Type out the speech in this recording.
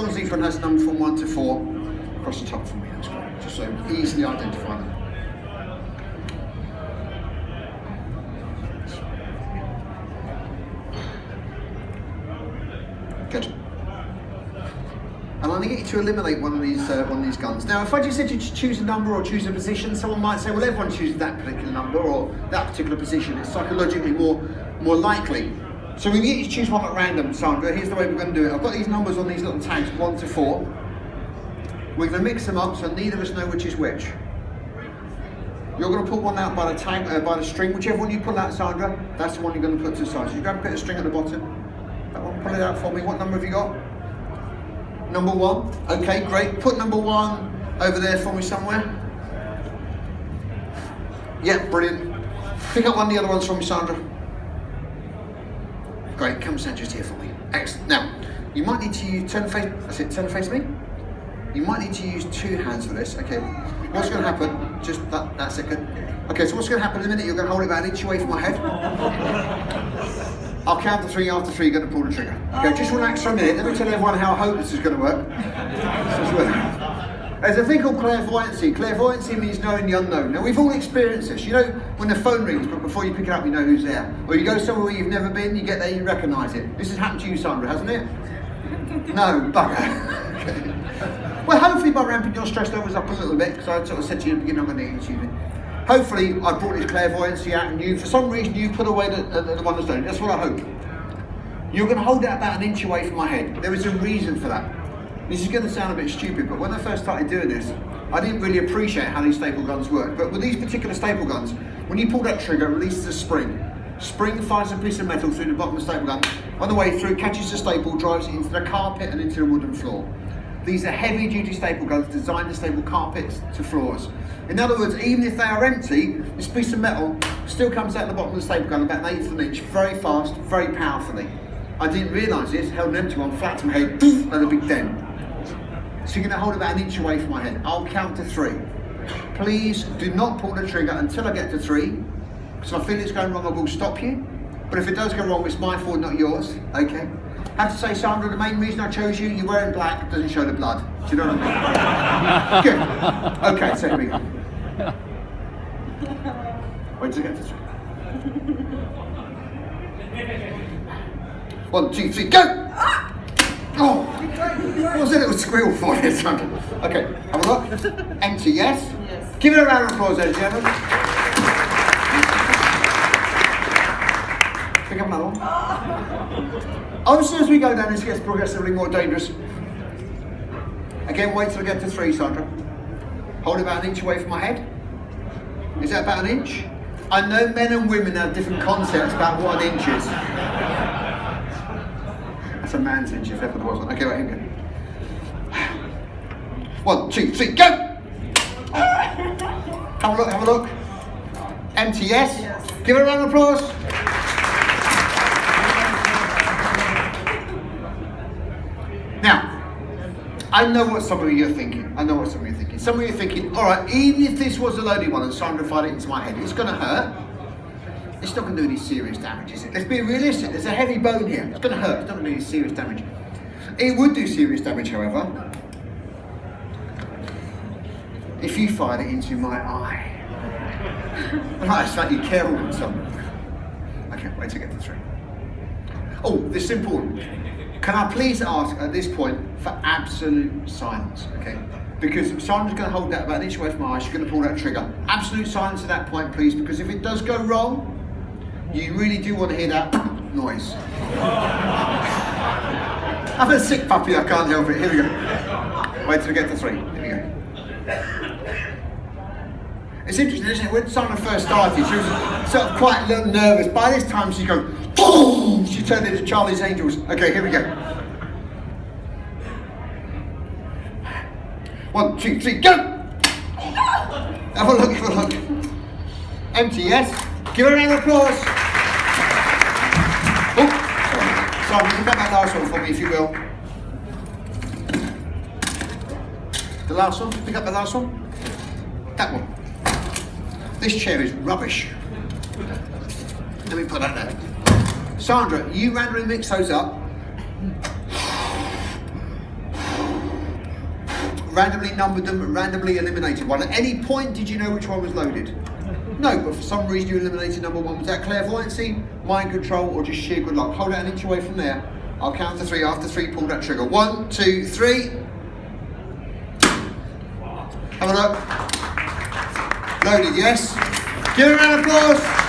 long as each one has number from 1 to 4 across the top for me, that's great. Just so easily identify them. Good. And I'm going to get you to eliminate one of these guns. Now, if I just said you to choose a number or choose a position, someone might say, well, everyone chooses that particular number or that particular position. It's psychologically more likely. So we get you to choose one at random, Sandra. Here's the way we're going to do it. I've got these numbers on these little tags, 1 to 4. We're going to mix them up so neither of us know which is which. You're going to pull one out by the tag, by the string. Whichever one you pull out, Sandra, that's the one you're going to put to the side. So you grab a bit of string at the bottom. That one, pull it out for me. What number have you got? Number 1. Okay, great. Put number 1 over there for me somewhere. Yeah, brilliant. Pick up one of the other ones for me, Sandra. Great, come stand just here for me. Excellent. Now, you might need to use, turn face me. You might need to use 2 hands for this. Okay, what's going to happen, just that second. Okay, so what's going to happen in a minute, you're going to hold it about an inch away from my head. I'll count to 3, after 3 you're going to pull the trigger. Okay, just relax for a minute. Let me tell everyone how I hope this is going to work. There's a thing called clairvoyancy. Clairvoyancy means knowing the unknown. Now we've all experienced this. You know when the phone rings, but before you pick it up, you know who's there. Or you go somewhere where you've never been, you get there, you recognise it. This has happened to you, Sandra, hasn't it? No, bugger. Okay. Well, hopefully by ramping your stress levels up a little bit, because I sort of said to you at the beginning, I'm going to need you. Hopefully I brought this clairvoyancy out and you, for some reason, you put away the one that's done. That's what I hope. You're going to hold it about an inch away from my head. There is a reason for that. This is going to sound a bit stupid, but when I first started doing this, I didn't really appreciate how these staple guns work. But with these particular staple guns, when you pull that trigger, it releases a spring. Spring fires a piece of metal through the bottom of the staple gun. On the way through, catches the staple, drives it into the carpet and into the wooden floor. These are heavy-duty staple guns designed to staple carpets to floors. In other words, even if they are empty, this piece of metal still comes out the bottom of the staple gun about 1/8 of an inch, very fast, very powerfully. I didn't realise this, held an empty one flat to my head, and a big dent. So you're going to hold about an inch away from my head. I'll count to 3. Please do not pull the trigger until I get to 3, because if I feel it's going wrong, I will stop you. But if it does go wrong, it's my fault, not yours. Okay. I have to say, Sandra, the main reason I chose you, you're wearing black, doesn't show the blood. Do you know what I mean? Good. Okay, so here we go. Wait till I get to 3. 1, 2, 3, go! Oh! What was a little squeal for you, Sandra? Okay, have a look. Empty, yes? Yes. Give it a round of applause, ladies and gentlemen. Pick up another one. Obviously, as we go down, this gets progressively more dangerous. Again, wait till I get to 3, Sandra. Hold it about an inch away from my head. Is that about an inch? I know men and women have different concepts about what an inch is. That's a man's inch, if ever there was one. Okay, right, here we go. 1, 2, 3, go! Have a look, have a look. Empty, yes? Yes. Give it a round of applause. Now, I know what some of you are thinking. Some of you are thinking, all right, even if this was a loaded one and Sandra fired it into my head, it's going to hurt. It's not going to do any serious damage, is it? Let's be realistic. There's a heavy bone here. It's going to hurt. It's not going to do any serious damage. It would do serious damage, however, if you fired it into my eye. Right, it's like you care about something. Okay, wait till I get to 3. Oh, this is important. Can I please ask at this point for absolute silence, okay? Because Sandra's going to hold that about an inch away from my eye, she's going to pull that trigger. Absolute silence at that point, please, because if it does go wrong, you really do want to hear that noise. I'm a sick puppy, I can't help it. Here we go. Wait till I get to 3. Here we go. It's interesting, isn't it? When Sandra first started, she was sort of quite a little nervous. By this time, she's going, boom! She turned into Charlie's Angels. Okay, here we go. 1, 2, 3, go! Have a look, have a look. Empty, yes? Give her a round of applause. Oh, sorry, pick up that last one for me, if you will. The last one, pick up the last one. That one. This chair is rubbish. Let me put that there. Sandra, you randomly mix those up. randomly numbered them, randomly eliminated one. At any point, did you know which one was loaded? No, but for some reason you eliminated number one. Was that clairvoyancy, mind control, or just sheer good luck? Hold it an inch away from there. I'll count to three. After three, pull that trigger. 1, 2, 3. Have a look. Loaded, yes? Give a round of applause.